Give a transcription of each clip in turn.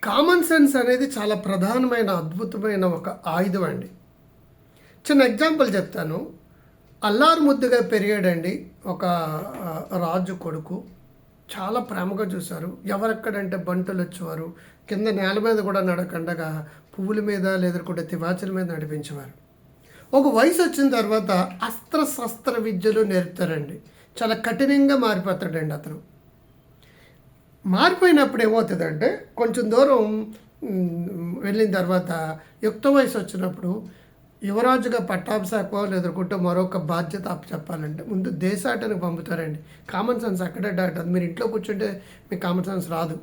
Common sense అనేది చాలా ప్రధానమైన అద్భుతమైన ఒక ఆయుధం అండి. చిన్న ఎగ్జాంపుల్ చెప్తాను. అల్లారు ముద్దుగా పెరిగాడండి ఒక రాజు కొడుకు. చాలా ప్రేమగా చూశారు. ఎవరెక్కడంటే బంటులు వచ్చేవారు. కింద నేల మీద కూడా నడకండగా పువ్వుల మీద లేదంటే తివాచల మీద నడిపించేవారు. ఒక వయసు వచ్చిన తర్వాత అస్త్ర శస్త్ర విద్యలు నేర్పుతారండి. చాలా కఠినంగా మారిపోతాడండి అతను. మారిపోయినప్పుడు ఏమవుతుందంటే కొంచెం దూరం వెళ్ళిన తర్వాత యుక్త వయసు వచ్చినప్పుడు యువరాజుగా పట్టాభిషేకమో లేదంటే మరొక బాధ్యత చెప్పాలంటే ముందు దేశాటనికి పంపుతారండి. కామన్ సెన్స్ అక్కడే దాటదు. మీరు ఇంట్లో కూర్చుంటే మీకు కామన్ సెన్స్ రాదు.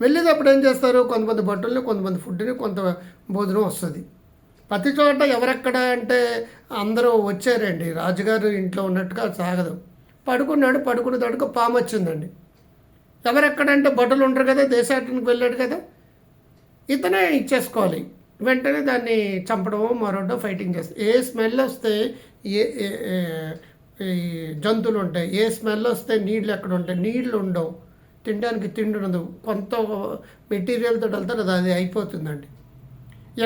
వెళ్ళేటప్పుడు ఏం చేస్తారు, కొంతమంది బట్టల్ని, కొంతమంది ఫుడ్ని, కొంత భోజనం వస్తుంది. ప్రతి చోట ఎవరెక్కడ అంటే అందరూ వచ్చారండి. రాజుగారు ఇంట్లో ఉన్నట్టుగా సాగదు. పడుకున్న తోటకు పాము వచ్చిందండి. ఎవరెక్కడంటే బట్టలు ఉంటారు కదా, దేశాటనికి వెళ్ళాడు కదా, ఇతనే ఇచ్చేసుకోవాలి. వెంటనే దాన్ని చంపడమో మరొకటో ఫైటింగ్ చేస్తారు. ఏ స్మెల్ వస్తే ఈ జంతువులు ఉంటాయి, ఏ స్మెల్ వస్తే నీళ్ళు ఎక్కడ ఉంటాయి, నీళ్ళు ఉండవు, తినడానికి తిండి ఉండదు, కొంత మెటీరియల్తో వెళ్తారు, అది అయిపోతుందండి.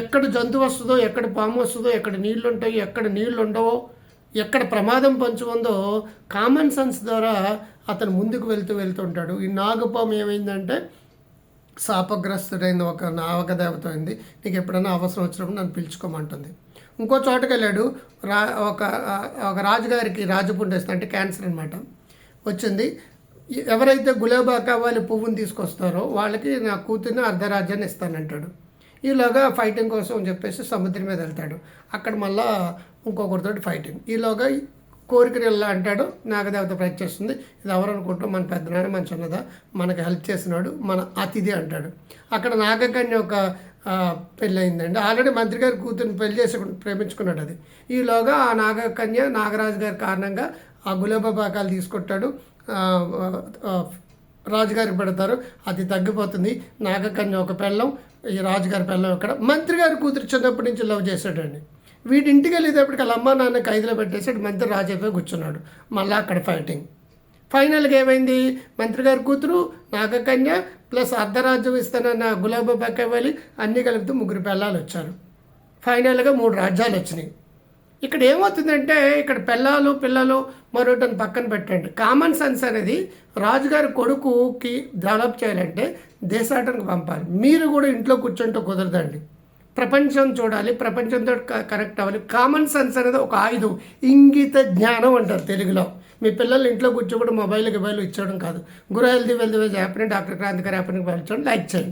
ఎక్కడ జంతువు వస్తుందో, ఎక్కడ పాము వస్తుందో, ఎక్కడ నీళ్ళు ఉంటాయి, ఎక్కడ నీళ్ళు ఉండవో, ఎక్కడ ప్రమాదం పంచు ఉందో కామన్ సెన్స్ ద్వారా అతను ముందుకు వెళ్తూ ఉంటాడు. ఈ నాగపాము ఏమైందంటే శాపగ్రస్తుడైన ఒక నాగదేవత అయింది. నీకు ఎప్పుడైనా అవసరం వచ్చినప్పుడు నన్ను పిలుచుకోమంటుంది. ఇంకో చోటకి వెళ్ళాడు. ఒక రాజుగారికి రాజపుండేస్తుంది, అంటే క్యాన్సర్ అనమాట, వచ్చింది. ఎవరైతే గులాబా కావాలి పువ్వుని తీసుకొస్తారో వాళ్ళకి నా కూతుర్ని అర్ధరాజ్యాన్ని ఇస్తానంటాడు. ఈలోగా ఫైటింగ్ కోసం అని చెప్పేసి సముద్రం మీద వెళ్తాడు. అక్కడ మళ్ళా ఇంకొకరితో ఫైటింగ్. ఈలోగా కోరికని వెళ్ళా అంటాడు. నాగదేవత ప్రయత్నిస్తుంది. ఇది ఎవరు అనుకుంటాం, మన పెద్దనాన్న, మన చిన్నదా, మనకు హెల్ప్ చేసినాడు, మన అతిథి అంటాడు. అక్కడ నాగకన్య ఒక పెళ్ళి అయిందండి. ఆల్రెడీ మంత్రి గారి కూతురిని పెళ్లి చేసి ప్రేమించుకున్నాడు. అది ఈలోగా ఆ నాగకన్య నాగరాజు గారి కారణంగా ఆ గులాబా పాకాలు తీసుకొట్టాడు. రాజుగారికి పెడతారు. అది తగ్గిపోతుంది. నాగకన్య ఒక పెళ్ళం, ఈ రాజుగారి పెళ్ళం ఇక్కడ. మంత్రి గారి కూతురు చిన్నప్పటి నుంచి లవ్ చేశాడండి. వీడి ఇంటికి వెళ్ళేటప్పటికి వాళ్ళ అమ్మ నాన్న ఖైదులో పెట్టేసాడు. మంత్రి రాజు అయిపోయి కూర్చున్నాడు. మళ్ళీ అక్కడ ఫైటింగ్. ఫైనల్గా ఏమైంది, మంత్రి గారి కూతురు, నాగకన్య ప్లస్ అర్ధరాజ్యం ఇస్తానన్న గులాబీ పక్కవాలి, అన్నీ కలిపితే 3 పిల్లలు వచ్చారు. ఫైనల్గా 3 రాజ్యాలు వచ్చినాయి. ఇక్కడ ఏమవుతుందంటే ఇక్కడ పిల్లలు మరొకటిని పక్కన పెట్టండి. కామన్ సెన్స్ అనేది రాజుగారి కొడుకుకి డెవలప్ చేయాలంటే దేశాటనికి పంపాలి. మీరు కూడా ఇంట్లో కూర్చుంటే కుదరదండి. ప్రపంచం చూడాలి, ప్రపంచంతో కనెక్ట్ అవ్వాలి. కామన్ సెన్స్ అనేది ఒక ఆయుధం. ఇంగిత జ్ఞానం అంటారు తెలుగులో. మీ పిల్లలు ఇంట్లో కూర్చోకుండా మొబైల్ ఇచ్చేయడం కాదు. గురు హెల్తీ వెల్తీ యాప్ని డాక్టర్ క్రాంతికారి యాప్ని పంపించండి. లైక్ చేయండి.